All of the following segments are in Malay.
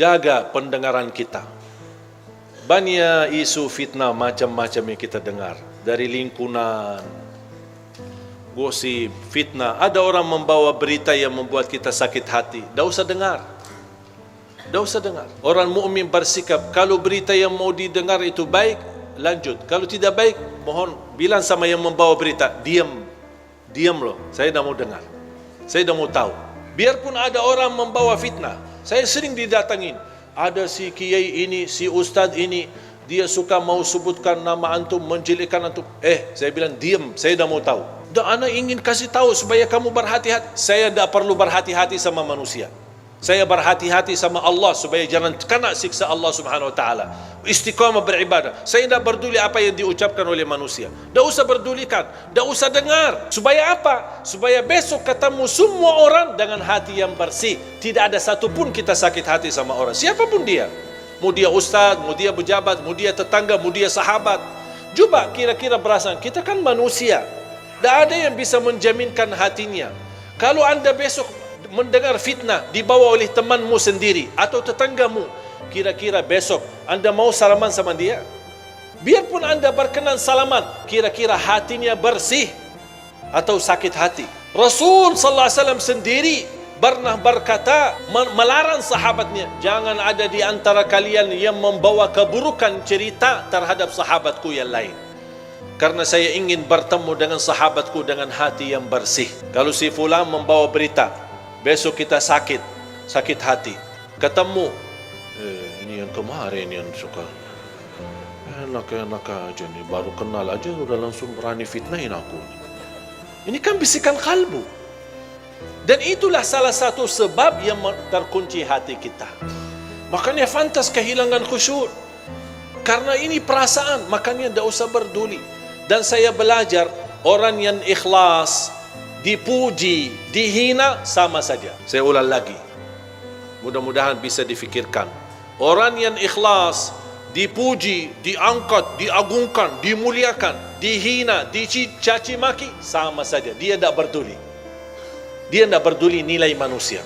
jaga pendengaran kita. Banyak isu fitnah macam-macam yang kita dengar. Dari lingkungan, gosip, fitnah. Ada orang membawa berita yang membuat kita sakit hati. Tak usah dengar. Tak usah dengar. Orang mukmin bersikap, kalau berita yang mau didengar itu baik, lanjut. Kalau tidak baik, mohon bilang sama yang membawa berita, diam. Diam loh, saya tak mau dengar. Saya tak mau tahu. Biarpun ada orang membawa fitnah. Saya sering didatangin. Ada si kiai ini, si ustaz ini, dia suka mau sebutkan nama antum, menjelekkan antum. Saya bilang diam, saya dah mau tahu. Dan ana ingin kasih tahu supaya kamu berhati-hati. Saya tak perlu berhati-hati sama manusia. Saya berhati-hati sama Allah supaya jangan kena siksa Allah Subhanahu wa taala. Istiqamah beribadah. Saya tak peduli apa yang diucapkan oleh manusia. Tak usah pedulikan, tak usah dengar. Supaya apa? Supaya besok ketemu semua orang dengan hati yang bersih. Tidak ada satupun kita sakit hati sama orang, siapapun dia. Mau dia ustaz, mau dia pejabat, mau dia tetangga, mau dia sahabat. Coba kira-kira berasa, kita kan manusia. Tak ada yang bisa menjaminkan hatinya. Kalau anda besok mendengar fitnah dibawa oleh temanmu sendiri atau tetanggamu, kira-kira besok anda mau salaman sama dia? Biarpun anda berkenan salaman, kira-kira hatinya bersih atau sakit hati? Rasul sallallahu alaihi wasallam sendiri pernah berkata, melarang sahabatnya, jangan ada di antara kalian yang membawa keburukan cerita terhadap sahabatku yang lain, karena saya ingin bertemu dengan sahabatku dengan hati yang bersih. Kalau si fulan membawa berita, besok kita sakit hati, ketemu, ini yang kemarin yang suka enak-enak aja nih, baru kenal aja udah langsung berani fitnahin aku. Ini kan bisikan kalbu. Dan itulah salah satu sebab yang terkunci hati kita. Makanya fantas kehilangan khusyuk, karena ini perasaan. Makanya tidak usah berduli. Dan saya belajar, orang yang ikhlas dipuji, dihina, sama saja. Saya ulang lagi, mudah-mudahan bisa difikirkan. Orang yang ikhlas dipuji, diangkat, diagungkan, dimuliakan, dihina, dicaci maki, sama saja. Dia tidak peduli. Dia tidak peduli nilai manusia.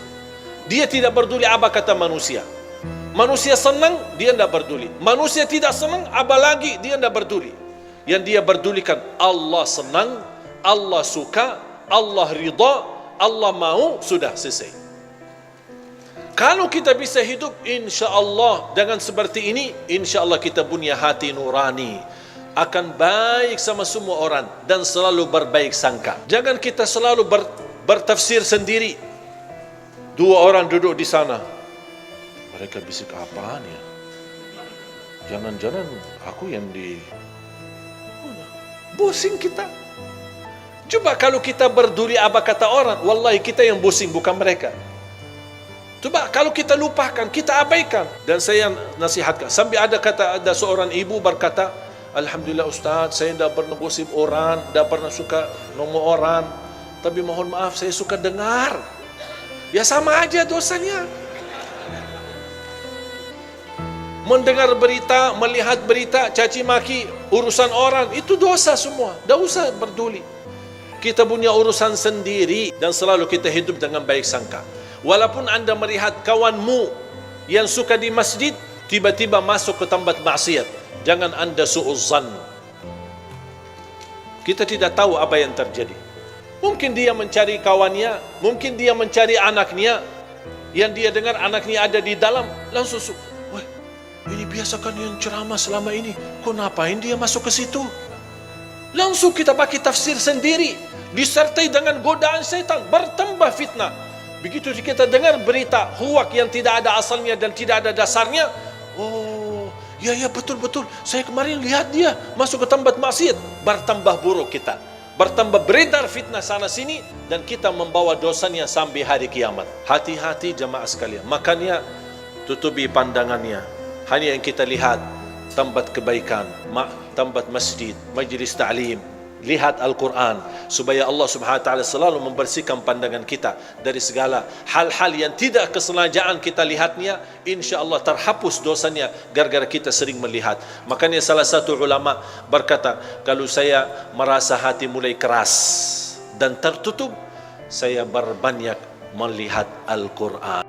Dia tidak peduli apa kata manusia. Manusia senang, dia tidak peduli. Manusia tidak senang, apalagi dia tidak peduli. Yang dia pedulikan, Allah senang, Allah suka, Allah ridha, Allah mau, sudah selesai. Kalau kita bisa hidup insya Allah dengan seperti ini, insya Allah kita punya hati nurani, akan baik sama semua orang dan selalu berbaik sangka. Jangan kita selalu bertafsir sendiri. Dua orang duduk di sana, mereka bisik apaan ya? Jangan-jangan aku yang pusing kita. Coba kalau kita berduli apa kata orang, wallahi kita yang pusing, bukan mereka. Coba kalau kita lupakan, kita abaikan. Dan saya nasihatkan, sampai ada seorang ibu berkata, alhamdulillah Ustaz, saya tidak pernah gosip orang, tidak pernah suka nomor orang, tapi mohon maaf saya suka dengar. Ya sama aja dosanya. Mendengar berita, melihat berita, caci maki, urusan orang, itu dosa semua. Tak usah peduli. Kita punya urusan sendiri dan selalu kita hidup dengan baik sangka. Walaupun anda melihat kawanmu yang suka di masjid, tiba-tiba masuk ke tempat maksiat, jangan anda su'uzzan. Kita tidak tahu apa yang terjadi. Mungkin dia mencari kawannya, mungkin dia mencari anaknya, yang dia dengar anaknya ada di dalam, langsung wah, ini biasa kan yang ceramah selama ini, kok ngapain dia masuk ke situ? Langsung kita pakai tafsir sendiri, disertai dengan godaan setan, bertambah fitnah. Begitu kita dengar berita huwak yang tidak ada asalnya dan tidak ada dasarnya, oh ya betul-betul, saya kemarin lihat dia masuk ke tempat maksiat, bertambah buruk kita, bertambah beredar fitnah sana sini, dan kita membawa dosanya sampai hari kiamat. Hati-hati jamaah sekalian. Makanya tutupi pandangannya, hanya yang kita lihat tempat kebaikan, tempat masjid, majlis ta'lim, lihat Al-Quran, supaya Allah Subhanahu wa ta'ala selalu membersihkan pandangan kita dari segala hal-hal yang tidak kesengajaan kita lihatnya. Insya Allah terhapus dosanya gara-gara kita sering melihat. Makanya salah satu ulama berkata, kalau saya merasa hati mulai keras dan tertutup, saya berbanyak melihat Al-Quran.